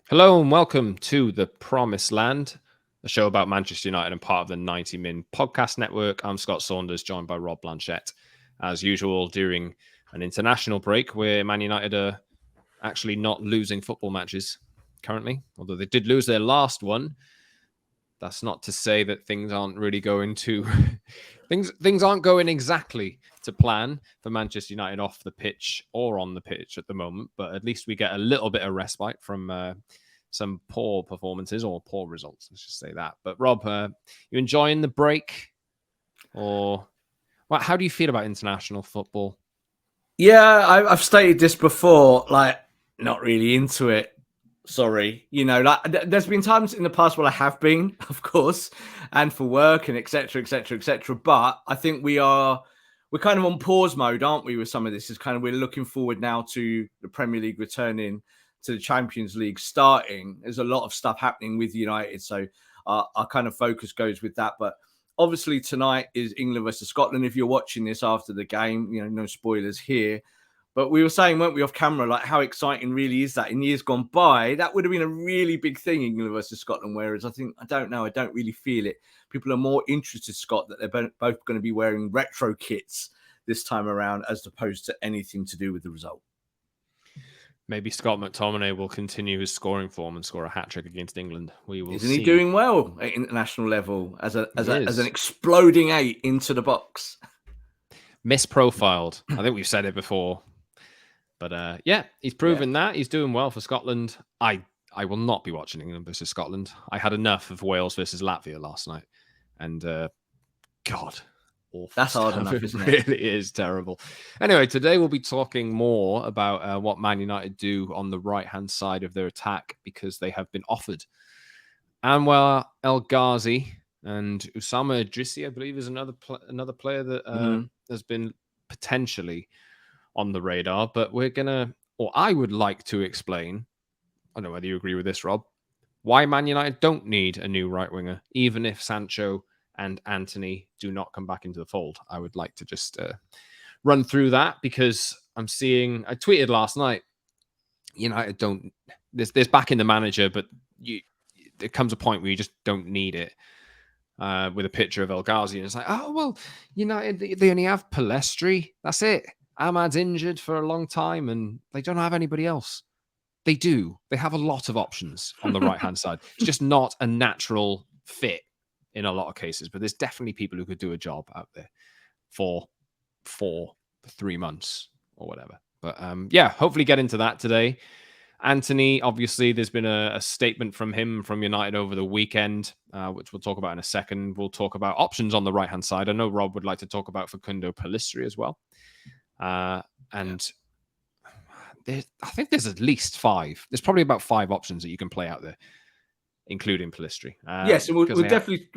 Hello and welcome to The Promised Land, a show about Manchester United and part of the 90 Min podcast network. I'm Scott Saunders, joined by Rob Blanchette. As usual, during an international break where Man United are actually not losing football matches currently, although they did lose their last one. That's not to say that things aren't really going to things aren't going exactly to plan for Manchester United off the pitch or on the pitch at the moment, but at least we get a little bit of respite from some poor performances or poor results. Let's just say that. But Rob, you enjoying the break, or how do you feel about international football? Yeah, I've stated this before. Not really into it. Sorry, there's been times in the past where I have been, of course, and for work and etc. etc. etc. But I think we're kind of on pause mode, aren't we? With some of this, is kind of we're looking forward now to the Premier League returning, to the Champions League starting. There's a lot of stuff happening with United, so our kind of focus goes with that. But obviously tonight is England versus Scotland. If you're watching this after the game, no spoilers here. But we were saying, weren't we, off camera, like how exciting really is that? In years gone by, that would have been a really big thing, England versus Scotland. Whereas I don't really feel it. People are more interested, Scott, that they're both going to be wearing retro kits this time around as opposed to anything to do with the result. Maybe Scott McTominay will continue his scoring form and score a hat-trick against England. We will. Isn't he doing well at international level as an exploding 8 into the box? Misprofiled. I think we've said it before. But yeah, he's proven that. He's doing well for Scotland. I will not be watching England versus Scotland. I had enough of Wales versus Latvia last night. And God, awful. That's hard enough, isn't it? It really is terrible. Anyway, today we'll be talking more about what Man United do on the right-hand side of their attack, because they have been offered Anwar El Ghazi and Usama Idrissi, I believe, is another player that has been potentially on the radar. But I would like to explain, I don't know whether you agree with this, Rob, why Man United don't need a new right winger, even if Sancho and Antony do not come back into the fold. I would like to just run through that, because I tweeted last night, United don't, there's back in the manager, but there comes a point where you just don't need it. With a picture of El Ghazi, and it's like, oh, well, United, they only have Pellistri. That's it. Ahmad's injured for a long time, and they don't have anybody else. They do. They have a lot of options on the right-hand side. It's just not a natural fit in a lot of cases, but there's definitely people who could do a job out there for 3 months or whatever. But yeah, hopefully get into that today. Antony, obviously, there's been a statement from United over the weekend, which we'll talk about in a second. We'll talk about options on the right-hand side. I know Rob would like to talk about Facundo Pellistri as well. I think there's at least 5. There's probably about 5 options that you can play out there, including Pellistri. Yes, and we'll definitely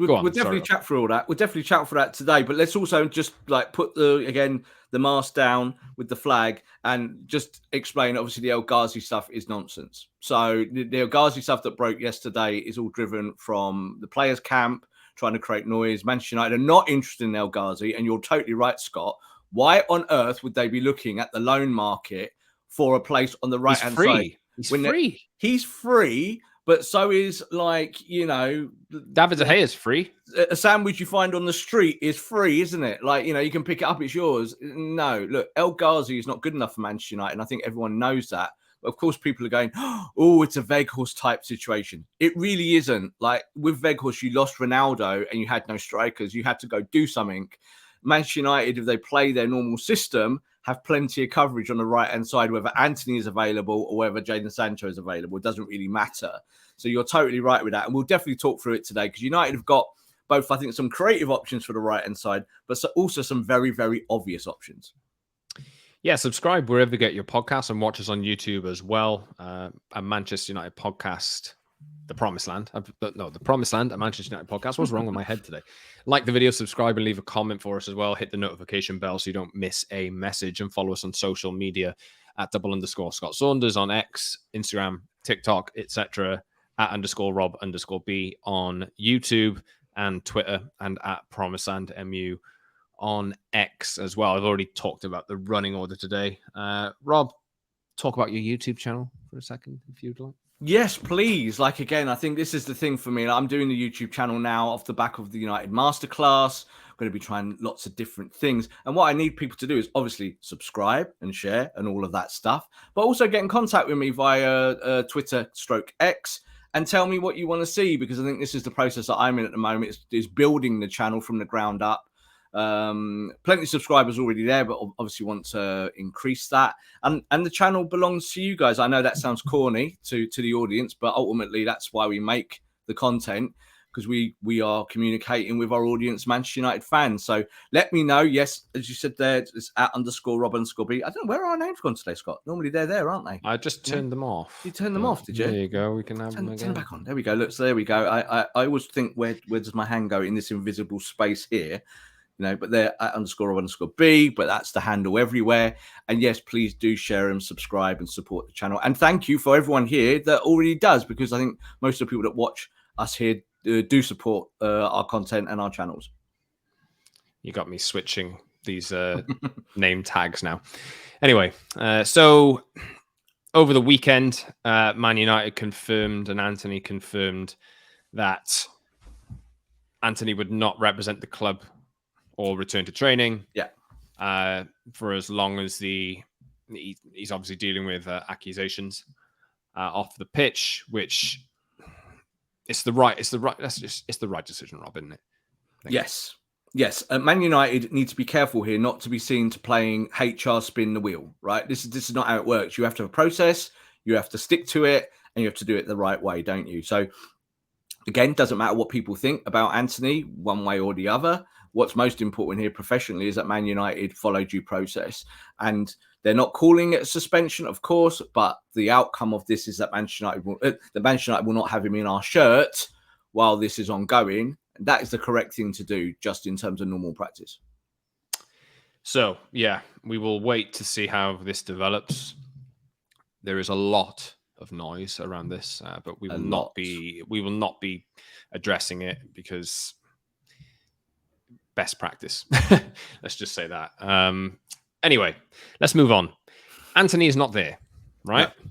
chat through all that. We'll definitely chat for that today. But let's also just put the mask down with the flag and just explain. Obviously, the El Ghazi stuff is nonsense. So the El Ghazi stuff that broke yesterday is all driven from the players' camp trying to create noise. Manchester United are not interested in El Ghazi, and you're totally right, Scott. Why on earth would they be looking at the loan market for a place on the right-hand side? He's free. He's free, but so is David De Gea is free. A sandwich you find on the street is free, isn't it? You can pick it up, it's yours. No, look, El Ghazi is not good enough for Manchester United, and I think everyone knows that. But of course, people are going, oh, it's a Weghorst type situation. It really isn't. With Weghorst, you lost Ronaldo and you had no strikers. You had to go do something. Manchester United, if they play their normal system, have plenty of coverage on the right-hand side, whether Antony is available or whether Jadon Sancho is available. It doesn't really matter. So you're totally right with that. And we'll definitely talk through it today, because United have got both, I think, some creative options for the right-hand side, but also some very, very obvious options. Yeah, subscribe wherever you get your podcasts and watch us on YouTube as well. A Manchester United podcast, The Promised Land. The Promised Land, a Manchester United podcast. What's wrong with my head today? Like the video, subscribe, and leave a comment for us as well. Hit the notification bell so you don't miss a message, and follow us on social media at @_ Scott Saunders on X, Instagram, TikTok, etc. @_Rob_B on YouTube and Twitter, and @PromiseLandMU on X as well. I've already talked about the running order today. Rob, talk about your YouTube channel for a second, if you'd like? Yes, please. Like, again, I think this is the thing for me. I'm doing the YouTube channel now off the back of the United Masterclass. I'm going to be trying lots of different things. And what I need people to do is obviously subscribe and share and all of that stuff, but also get in contact with me via Twitter/X and tell me what you want to see, because I think this is the process that I'm in at the moment, is building the channel from the ground up. Plenty of subscribers already there, but obviously want to increase that, and the channel belongs to you guys. I know that sounds corny to the audience, but ultimately that's why we make the content, because we are communicating with our audience, Manchester United fans. So let me know. Yes, as you said there, it's @_Rob_B. I don't know where are our names gone today, Scott. Normally they're there, aren't they? I just turned them off. You turned them off, did you? There you go. We can have them again. Turn them back on. There we go. Look, so there we go. I always think, where does my hand go in this invisible space here? But they're @_Rob_B, but that's the handle everywhere. And yes, please do share and subscribe and support the channel. And thank you for everyone here that already does, because I think most of the people that watch us here do support our content and our channels. You got me switching these name tags now. Anyway, so over the weekend, Man United confirmed and Antony confirmed that Antony would not represent the club or return to training. For as long as he's obviously dealing with accusations off the pitch, which it's the right decision, Rob, isn't it? Yes. Man United need to be careful here not to be seen to playing HR spin the wheel, right? This is not how it works. You have to have a process, you have to stick to it, and you have to do it the right way, don't you? So again, doesn't matter what people think about Antony one way or the other. What's most important here professionally is that Man United follow due process, and they're not calling it a suspension, of course, but the outcome of this is that Manchester United will not have him in our shirt while this is ongoing. And that is the correct thing to do, just in terms of normal practice. So, yeah, we will wait to see how this develops. There is a lot of noise around this, but we will not be addressing it, because best practice. Let's just say that. Anyway, let's move on. Antony is not there, right? No.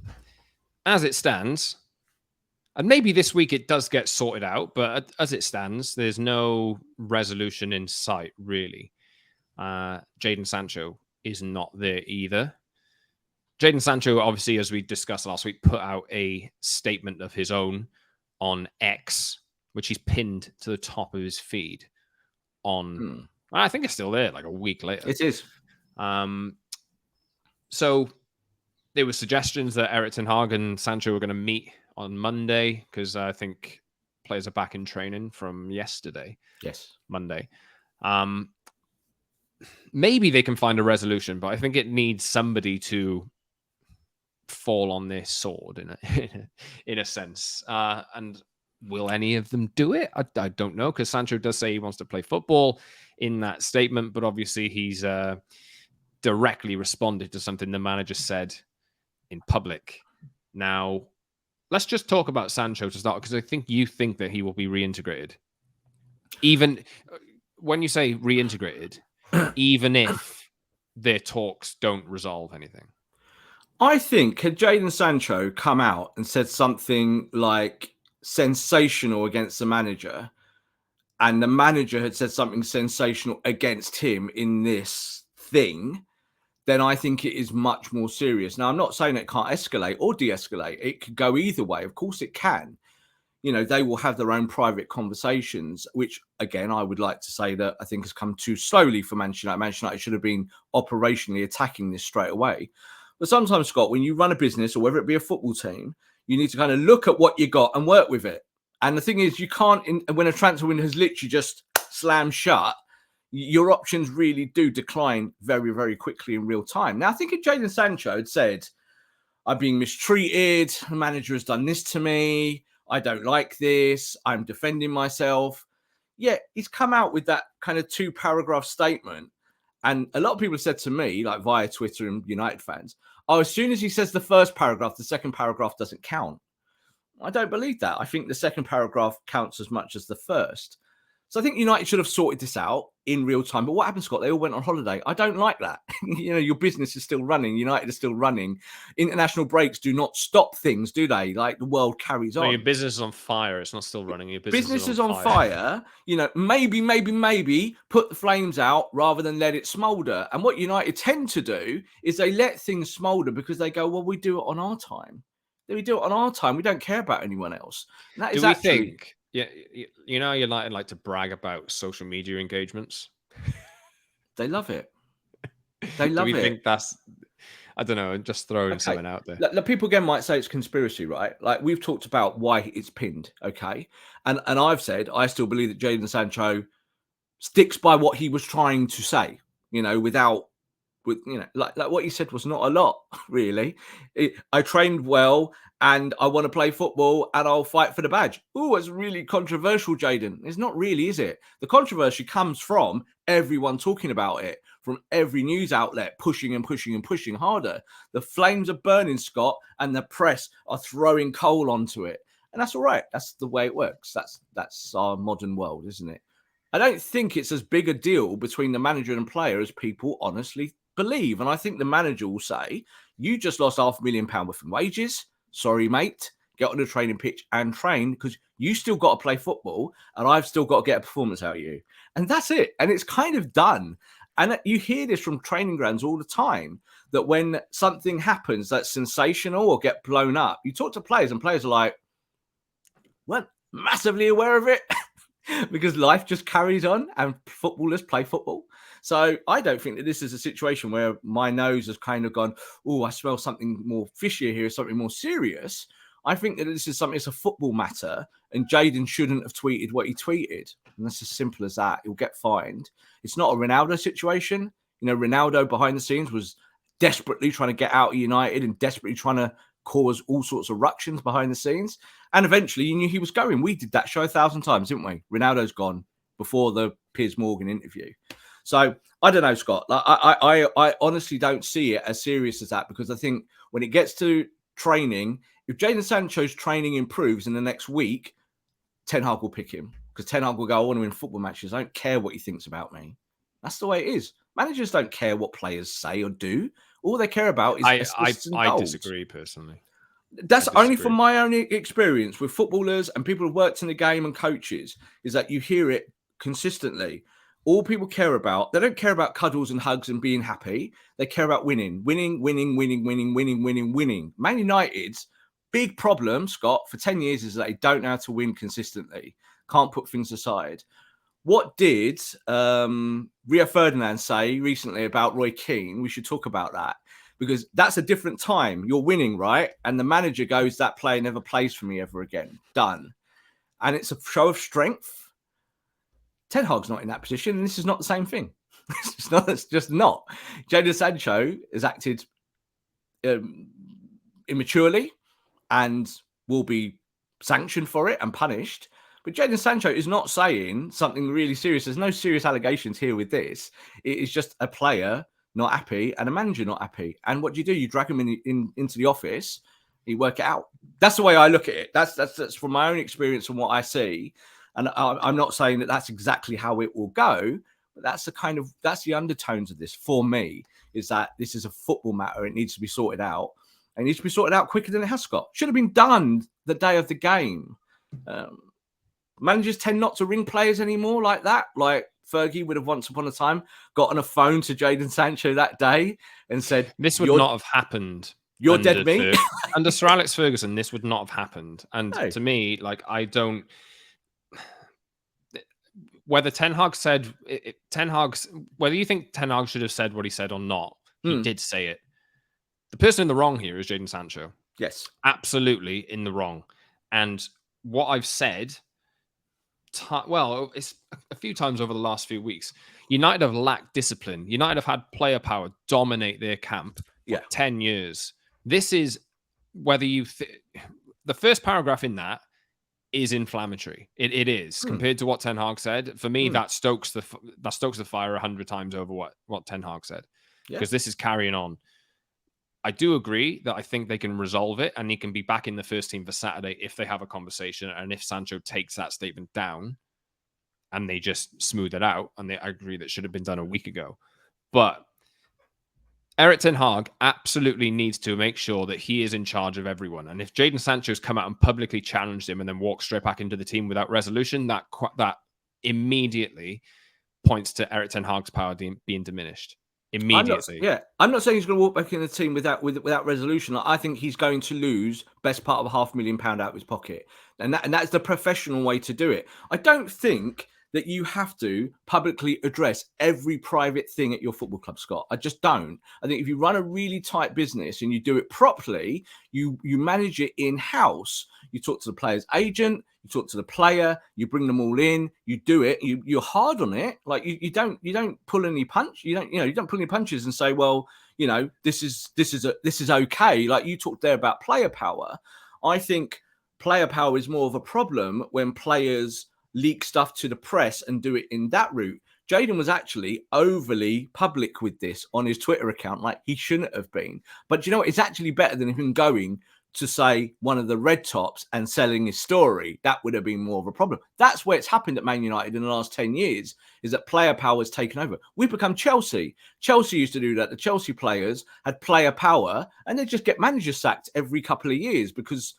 As it stands, and maybe this week it does get sorted out, but as it stands, there's no resolution in sight, really. Jadon Sancho is not there either. Jadon Sancho, obviously, as we discussed last week, put out a statement of his own on X, which he's pinned to the top of his feed on, I think it's still there, like a week later. It is. So there were suggestions that Erik ten Hag and Sancho were going to meet on Monday, because I think players are back in training from yesterday. Yes. Monday. Maybe they can find a resolution, but I think it needs somebody to fall on their sword in a sense. And will any of them do it? I don't know, because Sancho does say he wants to play football in that statement, but obviously he's directly responded to something the manager said in public. Now, let's just talk about Sancho to start, because I think you think that he will be reintegrated. Even when you say reintegrated, even if their talks don't resolve anything. I think, had Jadon Sancho come out and said something like sensational against the manager, and the manager had said something sensational against him in this thing, then I think it is much more serious. Now, I'm not saying it can't escalate or de-escalate. It could go either way. Of course it can. They will have their own private conversations, which, again, I would like to say that I think has come too slowly for Manchester United. Manchester United should have been operationally attacking this straight away. But sometimes, Scott, when you run a business, or whether it be a football team, you need to kind of look at what you got and work with it. And the thing is, you can't, when a transfer window has literally just slammed shut, your options really do decline very, very quickly in real time. Now, I think if Jadon Sancho had said, I'm being mistreated, the manager has done this to me, I don't like this, I'm defending myself. Yeah, he's come out with that kind of 2-paragraph statement. And a lot of people said to me, like via Twitter and United fans, as soon as he says the first paragraph, the second paragraph doesn't count. I don't believe that. I think the second paragraph counts as much as the first. So I think United should have sorted this out in real time. But what happened, Scott? They all went on holiday. I don't like that. Your business is still running. United is still running. International breaks do not stop things, do they? Like the world carries on. No, your business is on fire. It's not still running. Your Business is on fire. Maybe put the flames out rather than let it smolder. And what United tend to do is they let things smolder because they go, well, we do it on our time. We do it on our time. We don't care about anyone else. And that is think? Yeah, United like to brag about social media engagements. They love it. They love it. Do we think that's? I don't know. Just throwing something out there. The people again might say it's conspiracy, right? Like we've talked about why it's pinned, okay? And I've said I still believe that Jadon Sancho sticks by what he was trying to say, like what he said was not a lot, really. I trained well and I want to play football and I'll fight for the badge. Oh, it's really controversial, Jadon. It's not really, is it? The controversy comes from everyone talking about it, from every news outlet pushing and pushing and pushing harder. The flames are burning, Scott, and the press are throwing coal onto it. And that's all right. That's the way it works. That's our modern world, isn't it? I don't think it's as big a deal between the manager and player as people honestly believe. And I think the manager will say, you just lost £500,000 worth of wages. Sorry, mate. Get on the training pitch and train because you still got to play football and I've still got to get a performance out of you. And that's it. And it's kind of done. And you hear this from training grounds all the time, that when something happens that's sensational or get blown up, you talk to players and players are like, weren't massively aware of it because life just carries on and footballers play football. So I don't think that this is a situation where my nose has kind of gone, oh, I smell something more fishy here, something more serious. I think that this is something, it's a football matter, and Jadon shouldn't have tweeted what he tweeted. And that's as simple as that. He'll get fined. It's not a Ronaldo situation. Ronaldo behind the scenes was desperately trying to get out of United and desperately trying to cause all sorts of ructions behind the scenes. And eventually you knew he was going. We did that show 1,000 times, didn't we? Ronaldo's gone before the Piers Morgan interview. So I don't know, Scott. I honestly don't see it as serious as that, because I think when it gets to training, if Jadon Sancho's training improves in the next week, Ten Hag will pick him, because Ten Hag will go, I want to win football matches. I don't care what he thinks about me. That's the way it is. Managers don't care what players say or do. All they care about is I disagree personally. That's only from my own experience with footballers and people who've worked in the game and coaches, is that you hear it consistently. All people care about, they don't care about cuddles and hugs and being happy. They care about winning. Man United's big problem, Scott, for 10 years is that they don't know how to win consistently. Can't put things aside. What did Rio Ferdinand say recently about Roy Keane? We should talk about that, because that's a different time. You're winning, right? And the manager goes, that player never plays for me ever again. Done. And it's a show of strength. Ten Hag's not in that position, and this is not the same thing. It's just not. Jadon Sancho has acted immaturely and will be sanctioned for it and punished. But Jadon Sancho is not saying something really serious. There's no serious allegations here with this. It is just a player not happy and a manager not happy. And what do? You drag him into the office, you work it out. That's the way I look at it. That's from my own experience and what I see. And I'm not saying that that's exactly how it will go, but that's the undertones of this for me, is that this is a football matter. It needs to be sorted out. It needs to be sorted out quicker than it has, Scott. Should have been done the day of the game. Managers tend not to ring players anymore like that. Like Fergie would have once upon a time got on a phone to Jadon Sancho that day and said, this would not have happened. You're dead meat. Under Sir Alex Ferguson, this would not have happened. And to me, like, I don't... Whether Ten Hag said whether you think Ten Hag should have said what he said or not, he did say it. The person in the wrong here is Jadon Sancho. Yes, absolutely in the wrong. And what I've said, it's a few times over the last few weeks. United have lacked discipline. United have had player power dominate their camp for 10 years. This is whether you the first paragraph in that is inflammatory. It is compared to what Ten Hag said. For me, that stokes the fire 100 times over what Ten Hag said, because this is carrying on. I do agree that I think they can resolve it, and he can be back in the first team for Saturday if they have a conversation, and if Sancho takes that statement down. and they just smooth it out. And I agree that should have been done a week ago. But Erik ten Hag absolutely needs to make sure that he is in charge of everyone. And if Jadon Sancho's come out and publicly challenged him and then walked straight back into the team without resolution, that immediately points to Erik ten Hag's power being diminished. Immediately. I'm not saying he's going to walk back in the team without resolution. I think he's going to lose best part of £500,000 out of his pocket, and that's the professional way to do it. I don't think that you have to publicly address every private thing at your football club, Scott. I just don't. I think if you run a really tight business and you do it properly, you manage it in-house. You talk to the player's agent, you talk to the player, you bring them all in, you do it, you're hard on it. Like you don't pull any punch, you don't pull any punches and say, well, this is okay. Like you talked there about player power. I think player power is more of a problem when players leak stuff to the press and do it in that route. Jadon was actually overly public with this on his Twitter account, like he shouldn't have been. But you know what? It's actually better than him going to say one of the red tops and selling his story. That would have been more of a problem. That's where it's happened at Man United in the last 10 years, is that player power has taken over. We've become Chelsea. Chelsea used to do that. The Chelsea players had player power and they just get managers sacked every couple of years because,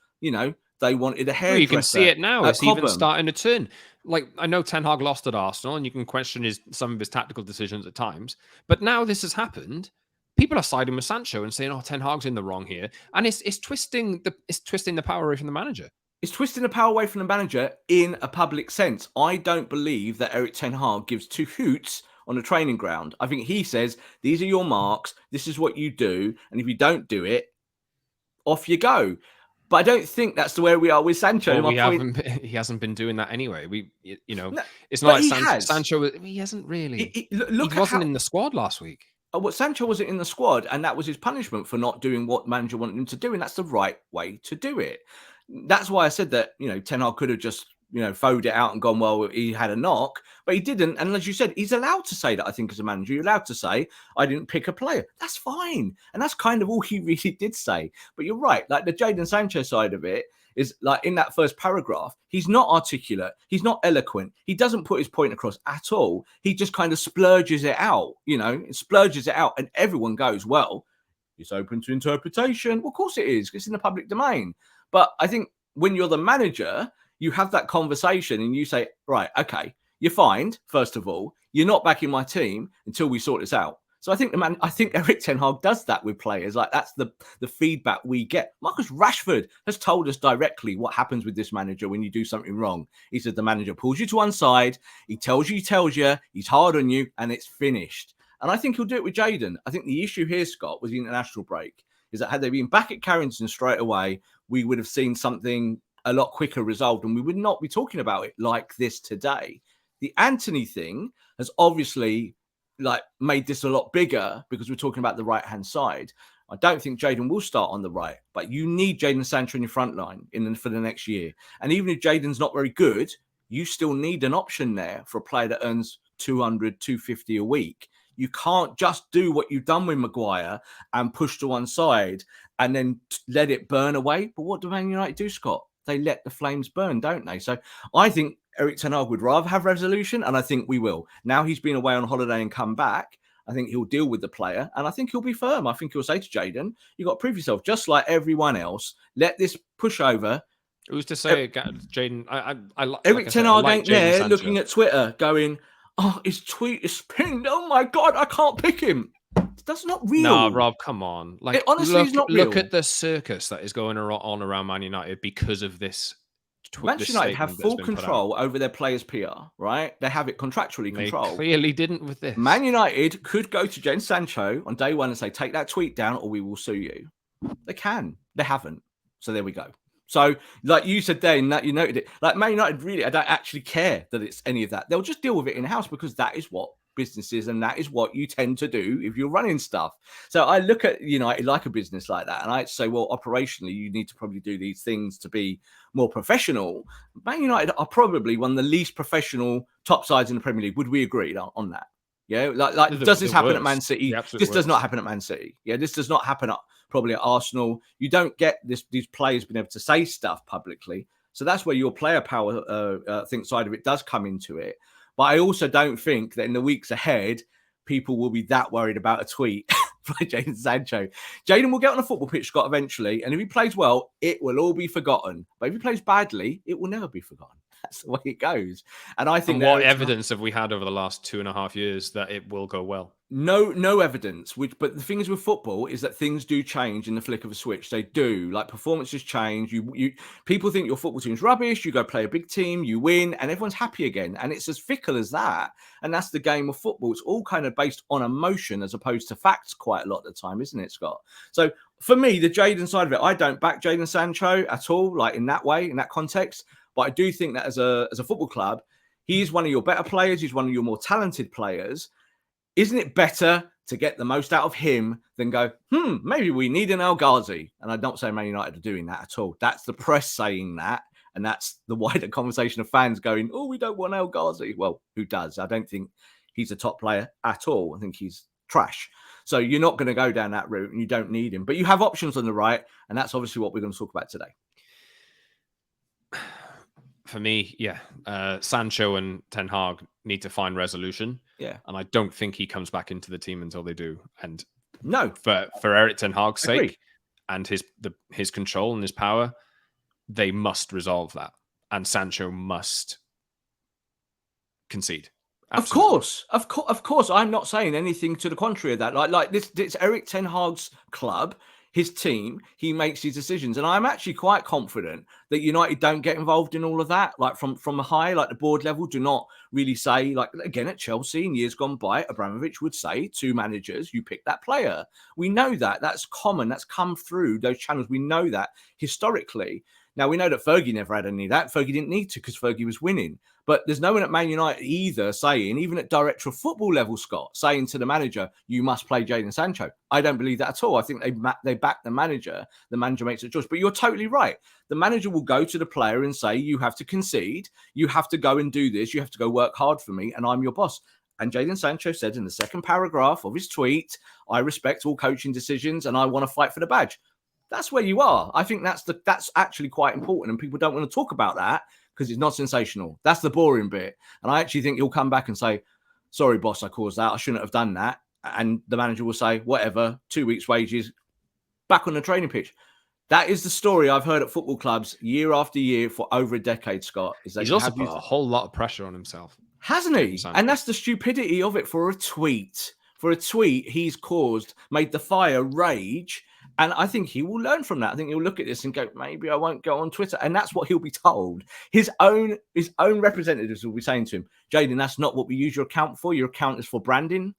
they wanted a hairdresser. You can see it now. It's even starting to turn. Like, I know Ten Hag lost at Arsenal, and you can question some of his tactical decisions at times. But now this has happened. People are siding with Sancho and saying, "Oh, Ten Hag's in the wrong here," and it's twisting the power away from the manager. It's twisting the power away from the manager in a public sense. I don't believe that Erik ten Hag gives two hoots on a training ground. I think he says, "These are your marks. This is what you do, and if you don't do it, off you go." But I don't think that's the way we are with Sancho. Well, he hasn't been doing that anyway. It's not like Sancho. He hasn't really. He wasn't in the squad last week. Sancho wasn't in the squad, and that was his punishment for not doing what manager wanted him to do, and that's the right way to do it. That's why I said that, Ten Hag could have just, foed it out and gone, well, he had a knock, but he didn't. And as you said, he's allowed to say that, I think, as a manager. You're allowed to say, I didn't pick a player. That's fine. And that's kind of all he really did say. But you're right. Like the Jadon Sancho side of it is like in that first paragraph, he's not articulate. He's not eloquent. He doesn't put his point across at all. He just kind of splurges it out, and everyone goes, well, it's open to interpretation. Well, of course it is. It's in the public domain. But I think when you're the manager, you have that conversation and you say, right, okay, you're fined, first of all. You're not back in my team until we sort this out. So I think Erik ten Hag does that with players. Like that's the feedback we get. Marcus Rashford has told us directly what happens with this manager when you do something wrong. He said the manager pulls you to one side, he tells you, he's hard on you, and it's finished. And I think he'll do it with Jadon. I think the issue here, Scott, was the international break, is that had they been back at Carrington straight away, we would have seen something a lot quicker resolved, and we would not be talking about it like this today. The Antony thing has obviously made this a lot bigger because we're talking about the right-hand side. I don't think Jadon will start on the right, but you need Jadon Sancho in your front line for the next year. And even if Jadon's not very good, you still need an option there for a player that earns 200, 250 a week. You can't just do what you've done with Maguire and push to one side and then let it burn away. But what do Man United do, Scott? They let the flames burn, don't they? So I think Erik ten Hag would rather have resolution, and I think we will. Now he's been away on holiday and come back, I think he'll deal with the player, and I think he'll be firm. I think he'll say to Jadon, you've got to prove yourself, just like everyone else. Let this push over. Who's to say, Jadon? Erik ten Hag ain't there Sancho, looking at Twitter going, oh, his tweet is pinned. Oh, my God, I can't pick him. That's not real. No, Rob, come on. It honestly is not real. Look at the circus that is going on around Man United because of this. Manchester United have full control over their players' PR, right? They have it contractually controlled. They clearly didn't with this. Man United could go to Jadon Sancho on day one and say, take that tweet down or we will sue you. They can. They haven't. So there we go. So, like you said there, you noted it. Like Man United, really, I don't actually care that it's any of that. They'll just deal with it in-house because that is what businesses and that is what you tend to do if you're running stuff. So I look at United like a business like that, and I say, well, operationally, you need to probably do these things to be more professional. Man United are probably one of the least professional top sides in the Premier League. Would we agree on that? Yeah, does this happen at Man City? This does not happen at Man City. Yeah, this does not happen probably at Arsenal. You don't get these players being able to say stuff publicly. So that's where your player power side of it does come into it. But I also don't think that in the weeks ahead, people will be that worried about a tweet by Jadon Sancho. Jadon will get on a football pitch, Scott, eventually. And if he plays well, it will all be forgotten. But if he plays badly, it will never be forgotten. That's the way it goes. And I think what evidence have we had over the last 2.5 years that it will go well? No evidence. But the thing is with football is that things do change in the flick of a switch. They do. Like performances change. You people think your football team's rubbish. You go play a big team, you win, and everyone's happy again. And it's as fickle as that. And that's the game of football. It's all kind of based on emotion as opposed to facts quite a lot of the time, isn't it, Scott? So for me, the Jadon side of it, I don't back Jadon Sancho at all, like in that way, in that context. But I do think that as a football club, he's one of your better players. He's one of your more talented players. Isn't it better to get the most out of him than go, maybe we need an El Ghazi? And I'm not saying Man United are doing that at all. That's the press saying that. And that's the wider conversation of fans going, oh, we don't want El Ghazi. Well, who does? I don't think he's a top player at all. I think he's trash. So you're not going to go down that route and you don't need him. But you have options on the right. And that's obviously what we're going to talk about today. For me, Sancho and Ten Hag need to find resolution. Yeah. And I don't think he comes back into the team until they do. And no, for Erik Ten Hag's sake and his control and his power, they must resolve that. And Sancho must concede. Absolutely. Of course. I'm not saying anything to the contrary of that. Like this, it's Erik Ten Hag's club, his team. He makes his decisions, and I'm actually quite confident that United don't get involved in all of that. Like from the high, like the board level, do not really say. Like again at Chelsea in years gone by, Abramovich would say to managers, "You pick that player." We know that. That's common. That's come through those channels. We know that historically. Now, we know that Fergie never had any of that. Fergie didn't need to because Fergie was winning. But there's no one at Man United either saying, even at director of football level, Scott, saying to the manager, you must play Jadon Sancho. I don't believe that at all. I think they back the manager. The manager makes a choice. But you're totally right. The manager will go to the player and say, you have to concede. You have to go and do this. You have to go work hard for me. And I'm your boss. And Jadon Sancho said in the second paragraph of his tweet, I respect all coaching decisions and I want to fight for the badge. That's where you are. I think that's actually quite important, and people don't want to talk about that because it's not sensational. That's the boring bit. And I actually think he'll come back and say, sorry, boss, I caused that. I shouldn't have done that. And the manager will say, whatever, 2 weeks' wages, back on the training pitch. That is the story I've heard at football clubs year after year for over a decade, Scott. Is that he's also put a whole lot of pressure on himself. Hasn't he? And that's the stupidity of it. For a tweet, he's made the fire rage. And I think he will learn from that. I think he'll look at this and go, maybe I won't go on Twitter. And that's what he'll be told. His own representatives will be saying to him, Jadon, that's not what we use your account for. Your account is for branding.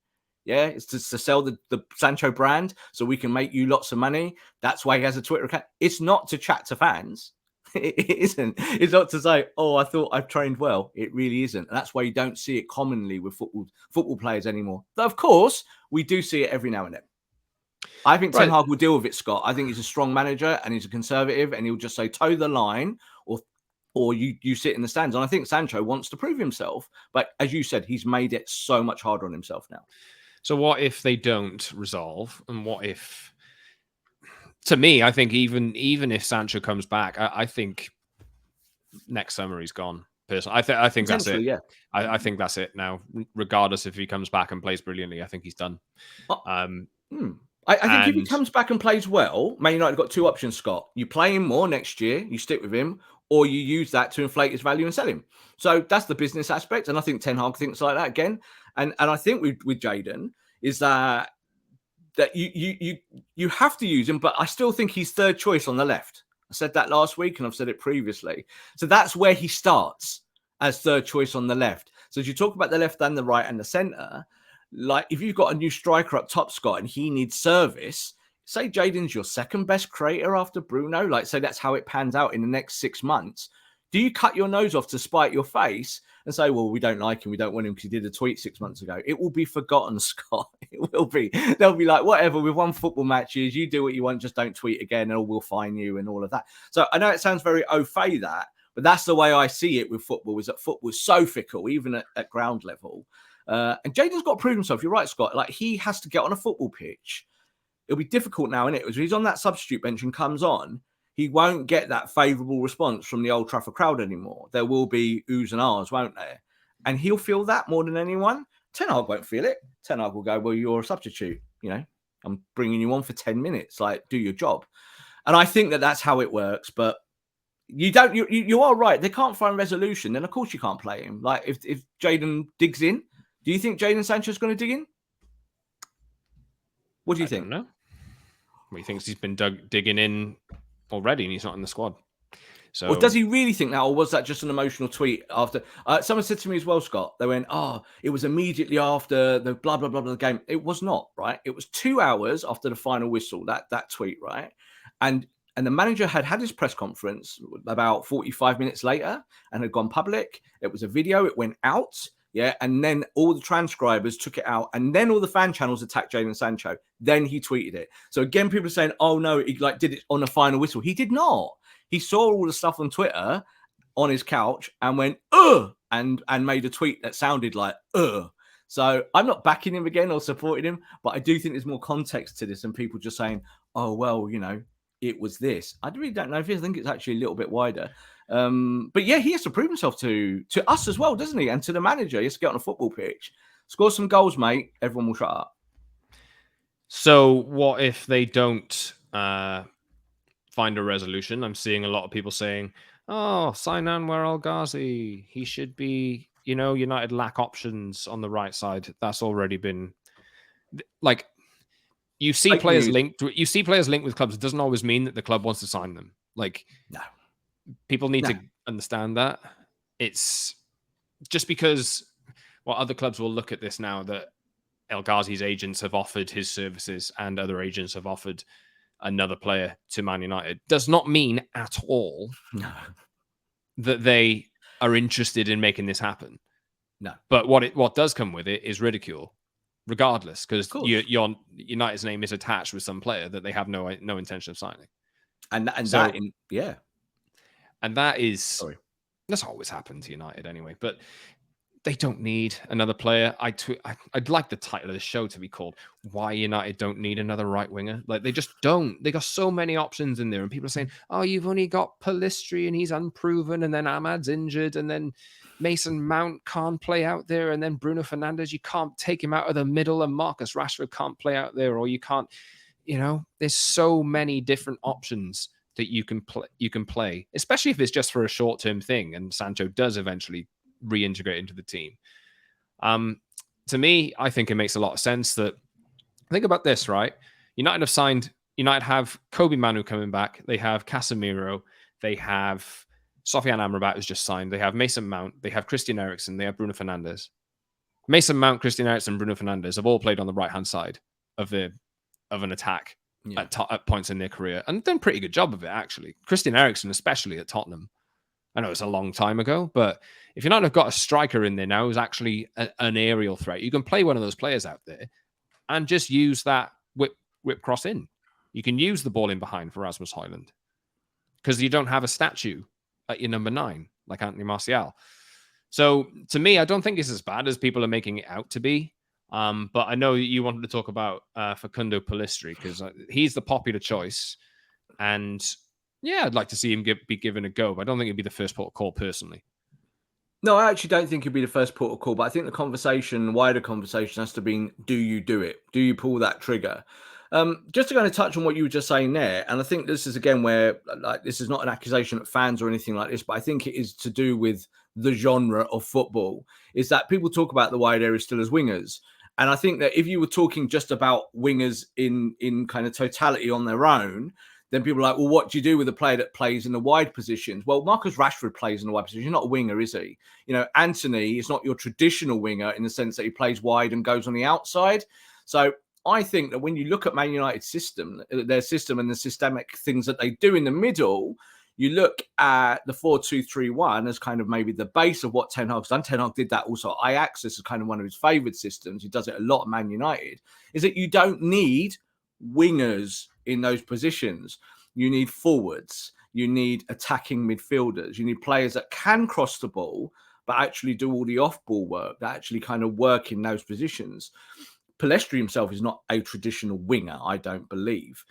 Yeah, it's to sell the Sancho brand so we can make you lots of money. That's why he has a Twitter account. It's not to chat to fans. It isn't. It's not to say, oh, I thought I've trained well. It really isn't. And that's why you don't see it commonly with football players anymore. Though, of course, we do see it every now and then. I think Ten Hag will deal with it, Scott. I think he's a strong manager and he's a conservative and he'll just say toe the line or you sit in the stands. And I think Sancho wants to prove himself. But as you said, he's made it so much harder on himself now. So what if they don't resolve? And what if, to me, I think even if Sancho comes back, I think next summer he's gone. Personally, I think that's it. Yeah. I think that's it now. Regardless if he comes back and plays brilliantly, I think he's done. I think if he comes back and plays well, Man United got two options, Scott. You play him more next year, you stick with him, or you use that to inflate his value and sell him. So that's the business aspect. And I think Ten Hag thinks like that again. And I think with Jadon is that you have to use him, but I still think he's third choice on the left. I said that last week and I've said it previously. So that's where he starts as third choice on the left. So as you talk about the left and the right and the centre, like if you've got a new striker up top, Scott, and he needs service, say Jadon's your second best creator after Bruno, like say that's how it pans out in the next 6 months. Do you cut your nose off to spite your face and say, well, we don't like him, we don't want him because he did a tweet 6 months ago? It will be forgotten, Scott. It will be. They'll be like, whatever, we've won football matches, you do what you want, just don't tweet again or we'll fine you and all of that. So I know it sounds very au fait that, but that's the way I see it with football, is that football is so fickle, even at ground level. And Jadon's got to prove himself. You're right, Scott. Like he has to get on a football pitch. It'll be difficult now, isn't it? As he's on that substitute bench and comes on, he won't get that favourable response from the Old Trafford crowd anymore. There will be oohs and ahs, won't there? and he'll feel that more than anyone. Ten Hag won't feel it. Ten Hag will go, well, you're a substitute. I'm bringing you on for 10 minutes. Like, do your job. And I think that that's how it works. But you are right. They can't find resolution. Then, of course, you can't play him. Like, if Jadon digs in, do you think Jadon Sancho is going to dig in? What do you think? No. Well, he thinks he's been digging in already and he's not in the squad. So, or does he really think that, or was that just an emotional tweet after? Someone said to me as well, Scott, they went, it was immediately after the blah, blah, blah, blah game. It was not, right? It was 2 hours after the final whistle, that tweet, right? And the manager had his press conference about 45 minutes later and had gone public. It was a video. It went out. Yeah. And then all the transcribers took it out. And then all the fan channels attacked Jadon Sancho. Then he tweeted it. So again, people are saying, oh, no, he did it on the final whistle. He did not. He saw all the stuff on Twitter on his couch and went, and made a tweet that sounded like, So I'm not backing him again or supporting him, but I do think there's more context to this and people just saying, oh, well, it was this. I really don't know if I think it's actually a little bit wider. But yeah, he has to prove himself to us as well, doesn't he? And to the manager. He has to get on a football pitch. Score some goals, mate. Everyone will shut up. So what if they don't find a resolution? I'm seeing a lot of people saying, sign Anwar El Ghazi. He should be, United lack options on the right side. That's already been like, you see players linked with clubs. It doesn't always mean that the club wants to sign them. Like, no, people need to understand that. It's just because other clubs will look at this now that El Ghazi's agents have offered his services and other agents have offered another player to Man United does not mean at all that they are interested in making this happen. No. But what does come with it is ridicule, regardless, because your United's name is attached with some player that they have no intention of signing. And that is that's always happened to United anyway. But they don't need another player. I'd like the title of the show to be called "Why United Don't Need Another Right Winger." Like, they just don't. They got so many options in there, and people are saying, "Oh, you've only got Pellistri and he's unproven, and then Ahmad's injured, and then Mason Mount can't play out there, and then Bruno Fernandes, you can't take him out of the middle, and Marcus Rashford can't play out there, or you can't." There's so many different options that you can play, especially if it's just for a short-term thing, and Sancho does eventually reintegrate into the team. To me, I think it makes a lot of sense that, think about this, right? United have Kobe Manu coming back. They have Casemiro. They have Sofiane Amrabat, who's just signed. They have Mason Mount. They have Christian Eriksen. They have Bruno Fernandes. Mason Mount, Christian Eriksen, and Bruno Fernandes have all played on the right-hand side of an attack at points in their career and done a pretty good job of it, actually. Christian Eriksen, especially at Tottenham. I know it's a long time ago, but if you're not got a striker in there now who's actually an aerial threat, you can play one of those players out there and just use that whip cross in. You can use the ball in behind for Rasmus Højlund because you don't have a statue at your number 9 like Anthony Martial. So to me, I don't think it's as bad as people are making it out to be. But I know you wanted to talk about Facundo Pellistri because he's the popular choice. And yeah, I'd like to see him be given a go, but I don't think it'd be the first port of call personally. No, I actually don't think it'd be the first port of call, but I think the wider conversation has to be, do you do it? Do you pull that trigger? Just to kind of touch on what you were just saying there, and I think this is again where, like, this is not an accusation at fans or anything like this, but I think it is to do with the genre of football, is that people talk about the wide area still as wingers. And I think that if you were talking just about wingers in kind of totality on their own, then people are like, well, what do you do with a player that plays in the wide positions? Well, Marcus Rashford plays in the wide position. He's not a winger, is he? Antony is not your traditional winger in the sense that he plays wide and goes on the outside. So I think that when you look at Man United's system, their system and the systemic things that they do in the middle, you look at the 4-2-3-1 as kind of maybe the base of what Ten Hag's done. Ten Hag did that also at Ajax. This is kind of one of his favoured systems. He does it a lot at Man United. Is that you don't need wingers in those positions. You need forwards. You need attacking midfielders. You need players that can cross the ball, but actually do all the off-ball work, that actually kind of work in those positions. Pellistri himself is not a traditional winger, I don't believe.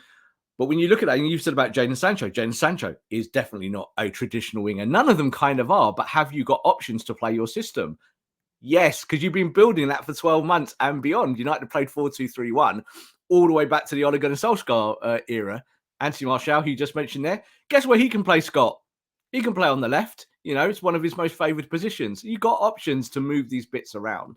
But when you look at that, and you said about Jadon Sancho is definitely not a traditional winger. None of them kind of are, but have you got options to play your system? Yes, because you've been building that for 12 months and beyond. United played 4-2-3-1 all the way back to the Ole Gunnar Solskjaer era. Antony Martial, who you just mentioned there, guess where he can play, Scott? He can play on the left. It's one of his most favoured positions. You've got options to move these bits around.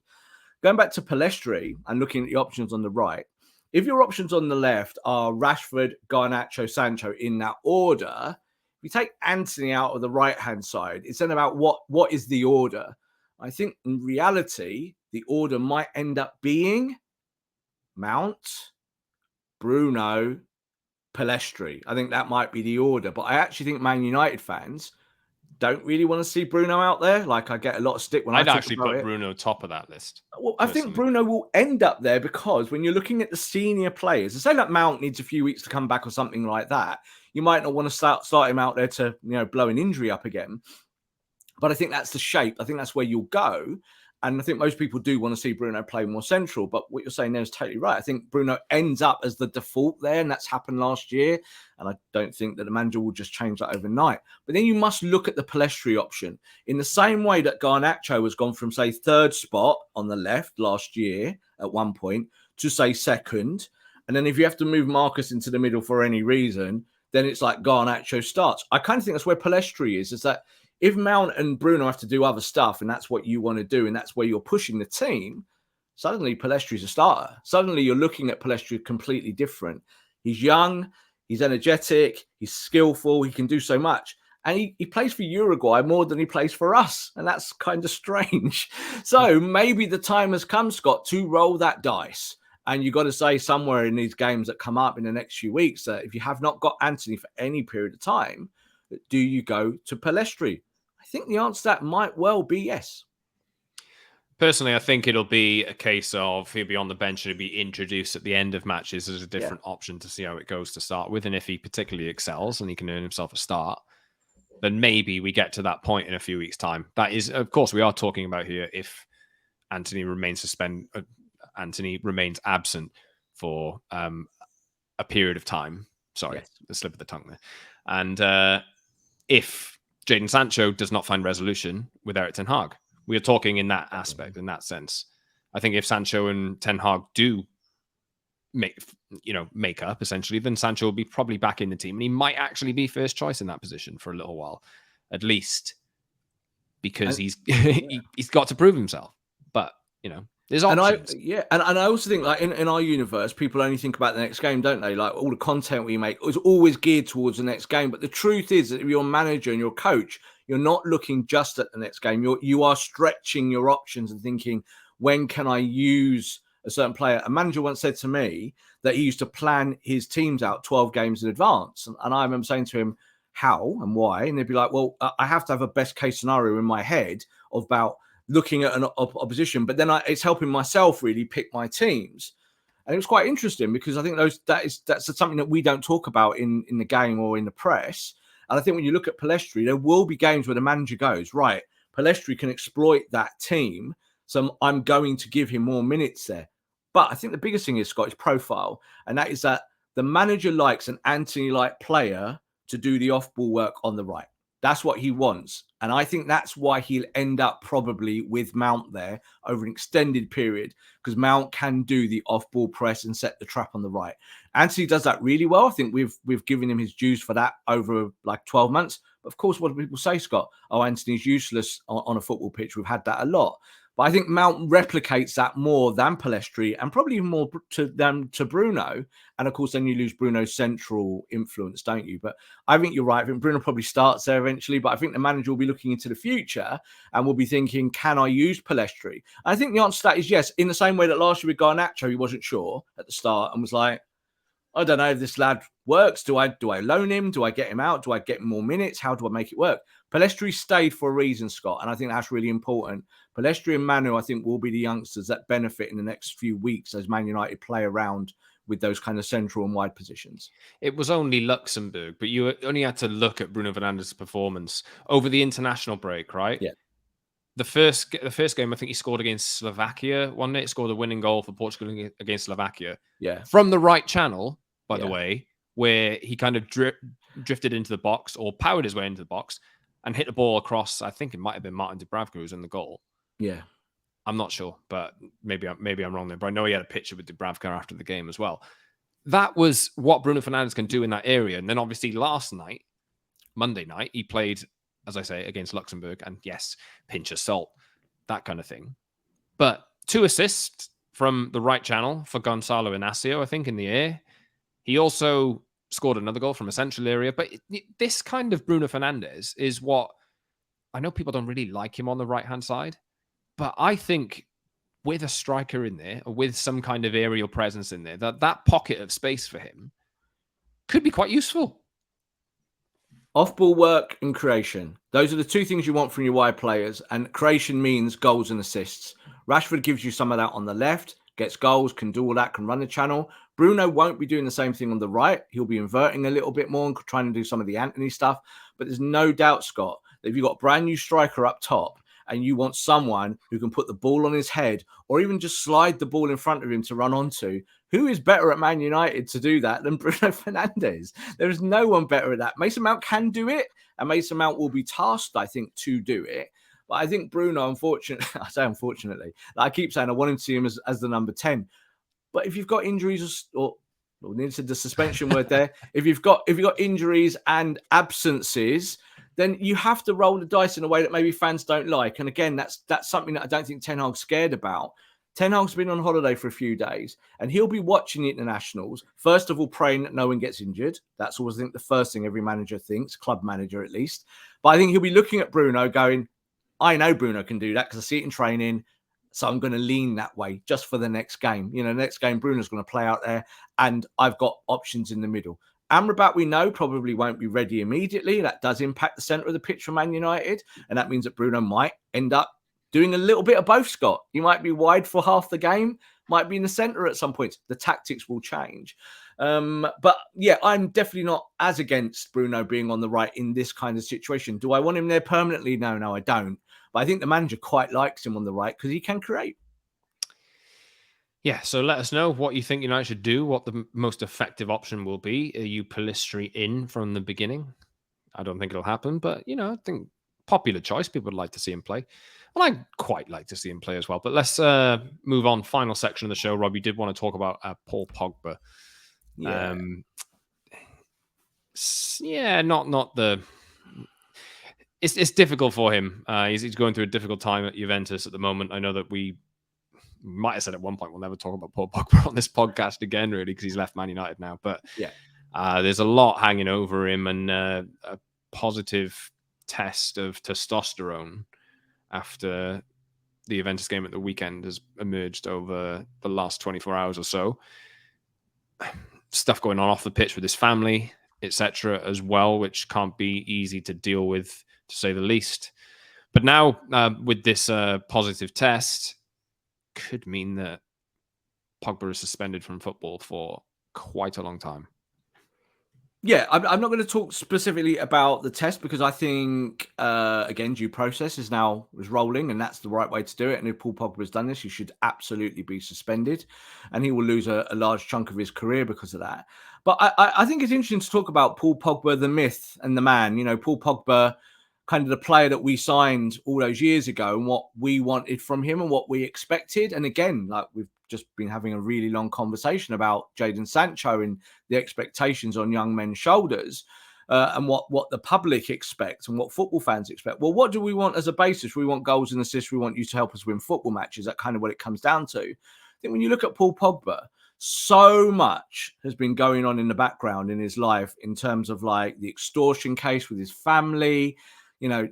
Going back to Pellistri and looking at the options on the right, if your options on the left are Rashford, Garnacho, Sancho in that order, if you take Antony out of the right-hand side, it's then about what is the order. I think in reality, the order might end up being Mount, Bruno, Pellistri. I think that might be the order. But I actually think Man United fans don't really want to see Bruno out there. Like, I get a lot of stick when I'd I talk actually about put it. Bruno top of that list. Well, I think Bruno will end up there because when you're looking at the senior players, and say that Mount needs a few weeks to come back or something like that, you might not want to start him out there to blow an injury up again. But I think that's the shape. I think that's where you'll go. And I think most people do want to see Bruno play more central. But what you're saying there is totally right. I think Bruno ends up as the default there, and that's happened last year. And I don't think that the manager will just change that overnight. But then you must look at the Pellistri option in the same way that Garnacho has gone from, say, third spot on the left last year at one point to, say, second. And then if you have to move Marcus into the middle for any reason, then it's like Garnacho starts. I kind of think that's where Pellistri is that if Mount and Bruno have to do other stuff and that's what you want to do and that's where you're pushing the team, suddenly Pellestri's a starter. Suddenly you're looking at Pellistri completely different. He's young, he's energetic, he's skillful, he can do so much. And he plays for Uruguay more than he plays for us. And that's kind of strange. So maybe the time has come, Scott, to roll that dice. And you've got to say somewhere in these games that come up in the next few weeks that if you have not got Antony for any period of time, do you go to Pellistri? I think the answer to that might well be yes. Personally, I think it'll be a case of he'll be on the bench and he'll be introduced at the end of matches as a different option to see how it goes to start with. And if he particularly excels and he can earn himself a start, then maybe we get to that point in a few weeks' time. That is, of course, we are talking about here if Antony remains absent for a period of time. Sorry, the slip of the tongue there. And if Jadon Sancho does not find resolution with Erik Ten Hag, we are talking in that aspect, in that sense. I think if Sancho and Ten Hag do make up essentially, then Sancho will be probably back in the team, and he might actually be first choice in that position for a little while, at least, because he's got to prove himself. But there's options. And I also think, like, in our universe, people only think about the next game, don't they? Like, all the content we make is always geared towards the next game. But the truth is that if you're a manager and you're a coach, you're not looking just at the next game. You are stretching your options and thinking, when can I use a certain player? A manager once said to me that he used to plan his teams out 12 games in advance. And I remember saying to him, how and why? And they'd be like, well, I have to have a best case scenario in my head about looking at an opposition, but then it's helping myself really pick my teams. And it was quite interesting because I think that's something that we don't talk about in the game or in the press. And I think when you look at Pellistri, there will be games where the manager goes, right, Pellistri can exploit that team, so I'm going to give him more minutes there. But I think the biggest thing is, Scott, is profile. And that is that the manager likes an Antony-like player to do the off-ball work on the right. That's what he wants. And I think that's why he'll end up probably with Mount there over an extended period, because Mount can do the off-ball press and set the trap on the right. Antony does that really well. I think we've given him his dues for that over like 12 months. But of course, what do people say, Scott? Oh, Antony's useless on a football pitch. We've had that a lot. But I think Mount replicates that more than Pellistri, and probably even more to Bruno. And of course, then you lose Bruno's central influence, don't you? But I think you're right. I think Bruno probably starts there eventually. But I think the manager will be looking into the future and will be thinking, can I use Pellistri? I think the answer to that is yes. In the same way that last year with Garnacho, he wasn't sure at the start and was like, I don't know if this lad works. Do I loan him? Do I get him out? Do I get more minutes? How do I make it work? Pellistri stayed for a reason, Scott, and I think that's really important. Pellistri and Manu, I think, will be the youngsters that benefit in the next few weeks as Man United play around with those kind of central and wide positions. It was only Luxembourg, but you only had to look at Bruno Fernandes' performance over the international break, right? Yeah. The first game, I think he scored against Slovakia one night, scored a winning goal for Portugal against Slovakia. Yeah. From the right channel, by the way, where he kind of drifted into the box or powered his way into the box and hit the ball across. I think it might have been Martin Dubravka who was in the goal. Yeah. I'm not sure, but maybe I'm wrong there. But I know he had a picture with Dubravka after the game as well. That was what Bruno Fernandes can do in that area. And then obviously last night, Monday night, he played, as I say, against Luxembourg. And yes, pinch of salt, that kind of thing. But 2 assists from the right channel for Gonzalo Inacio, I think, in the air. He also scored another goal from a central area. But this kind of Bruno Fernandes is what, I know people don't really like him on the right-hand side, but I think with a striker in there, or with some kind of aerial presence in there, that pocket of space for him could be quite useful. Off-ball work and creation. Those are the 2 things you want from your wide players. And creation means goals and assists. Rashford gives you some of that on the left, gets goals, can do all that, can run the channel. Bruno won't be doing the same thing on the right. He'll be inverting a little bit more and trying to do some of the Antony stuff. But there's no doubt, Scott, that if you've got a brand new striker up top, and you want someone who can put the ball on his head or even just slide the ball in front of him to run onto, who is better at Man United to do that than Bruno Fernandes? There is no one better at that. Mason Mount can do it, and Mason Mount will be tasked, I think, to do it. But I think Bruno, unfortunately, I say unfortunately, I keep saying I want him to see him as the number 10. But if you've got injuries or needs the suspension word there, if you've got injuries and absences, then you have to roll the dice in a way that maybe fans don't like. And again, that's something that I don't think Ten Hag's scared about. Ten Hag's been on holiday for a few days, and he'll be watching the internationals. First of all, praying that no one gets injured. That's always, I think, the first thing every manager thinks, club manager at least. But I think he'll be looking at Bruno going, I know Bruno can do that because I see it in training. So I'm going to lean that way just for the next game. You know, next game, Bruno's going to play out there, and I've got options in the middle. Amrabat, we know, probably won't be ready immediately. That does impact the centre of the pitch for Man United. And that means that Bruno might end up doing a little bit of both, Scott. He might be wide for half the game, might be in the centre at some points. The tactics will change. But yeah, I'm definitely not as against Bruno being on the right in this kind of situation. Do I want him there permanently? No, I don't. But I think the manager quite likes him on the right because he can create. Yeah, so let us know what you think United should do, what the most effective option will be. Are you Pellistri in from the beginning? I don't think it'll happen, but, you know, I think popular choice. People would like to see him play. And I'd quite like to see him play as well. But let's move on. Final section of the show, Rob. You did want to talk about Paul Pogba. Yeah. Not the... It's difficult for him. He's going through a difficult time at Juventus at the moment. I know that we might have said at one point we'll never talk about Paul Pogba on this podcast again, really, because he's left Man United now. But yeah, there's a lot hanging over him, and a positive test of testosterone after the Juventus game at the weekend has emerged over the last 24 hours or so. Stuff going on off the pitch with his family, etc., as well, which can't be easy to deal with, to say the least. But now, with this positive test, could mean that Pogba is suspended from football for quite a long time. Yeah, I'm not going to talk specifically about the test because I think, again, due process is rolling, and that's the right way to do it. And if Paul Pogba has done this, he should absolutely be suspended, and he will lose a large chunk of his career because of that. But I think it's interesting to talk about Paul Pogba, the myth and the man. You know, Paul Pogba, kind of the player that we signed all those years ago and what we wanted from him and what we expected. And again, like we've just been having a really long conversation about Jadon Sancho and the expectations on young men's shoulders and what the public expects and what football fans expect. Well, what do we want as a basis? We want goals and assists. We want you to help us win football matches. That's kind of what it comes down to. I think when you look at Paul Pogba, so much has been going on in the background in his life in terms of like the extortion case with his family, you know,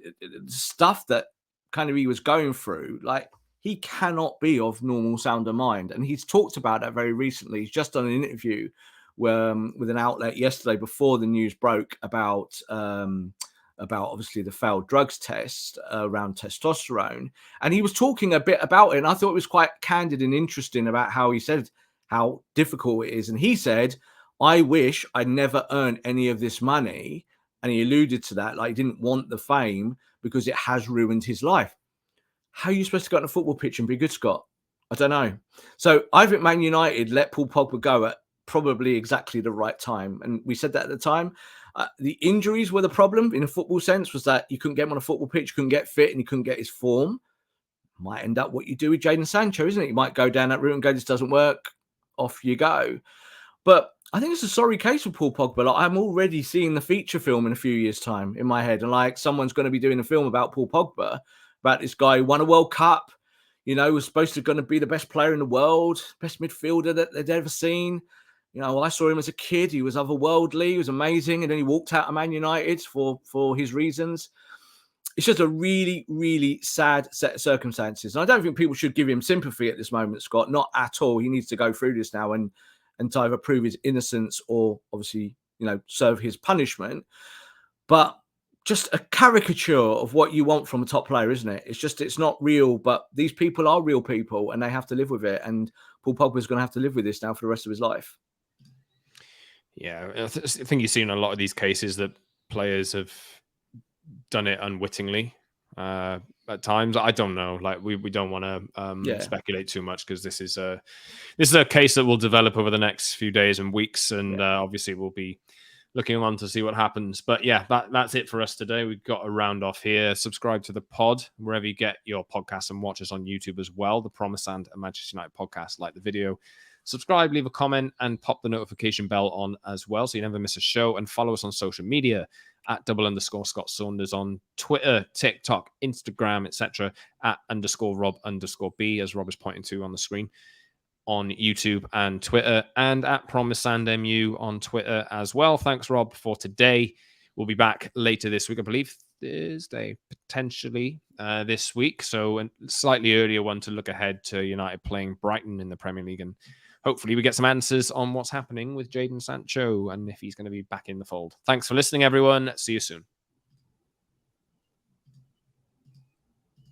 stuff that kind of he was going through. Like, he cannot be of normal sound of mind. And he's talked about that very recently. He's just done an interview with an outlet yesterday before the news broke about obviously the failed drugs test around testosterone. And he was talking a bit about it. And I thought it was quite candid and interesting about how he said how difficult it is. And he said, I wish I'd never earned any of this money. And he alluded to that, like he didn't want the fame because it has ruined his life. How are you supposed to go on a football pitch and be good, Scott? I don't know. So I think Man United let Paul Pogba go at probably exactly the right time. And we said that at the time. The injuries were the problem in a football sense, was that you couldn't get him on a football pitch, you couldn't get fit, and you couldn't get his form. might end up what you do with Jadon Sancho, isn't it? You might go down that route and go, this doesn't work, off you go. But I think it's a sorry case for Paul Pogba. Like, I'm already seeing the feature film in a few years' time in my head. And like someone's going to be doing a film about Paul Pogba, about this guy who won a World Cup, was supposed to going to be the best player in the world, best midfielder that they'd ever seen. I saw him as a kid. He was otherworldly. He was amazing. And then he walked out of Man United for his reasons. It's just a really, really sad set of circumstances. And I don't think people should give him sympathy at this moment, Scott. Not at all. He needs to go through this now and to either prove his innocence or obviously, serve his punishment. But just a caricature of what you want from a top player, isn't it? It's not real, but these people are real people and they have to live with it. And Paul Pogba is going to have to live with this now for the rest of his life. Yeah, I think you've seen a lot of these cases that players have done it unwittingly at times. I don't know. Like we don't want to speculate too much because this is a case that will develop over the next few days and weeks, and obviously we'll be looking on to see what happens. But yeah, that's it for us today. We've got a round off here. Subscribe to the pod wherever you get your podcasts and watch us on YouTube as well. The Promise and a Manchester United podcast. Like the video, subscribe, leave a comment, and pop the notification bell on as well so you never miss a show. And follow us on social media at @_ Scott Saunders on Twitter, TikTok, Instagram, etc. at @Rob_B, as Rob is pointing to on the screen, on YouTube and Twitter, and at PromiseSandMU on Twitter as well. Thanks, Rob, for today. We'll be back later this week, I believe Thursday, potentially this week. So a slightly earlier one to look ahead to United playing Brighton in the Premier League. And hopefully we get some answers on what's happening with Jadon Sancho and if he's going to be back in the fold. Thanks for listening, everyone. See you soon.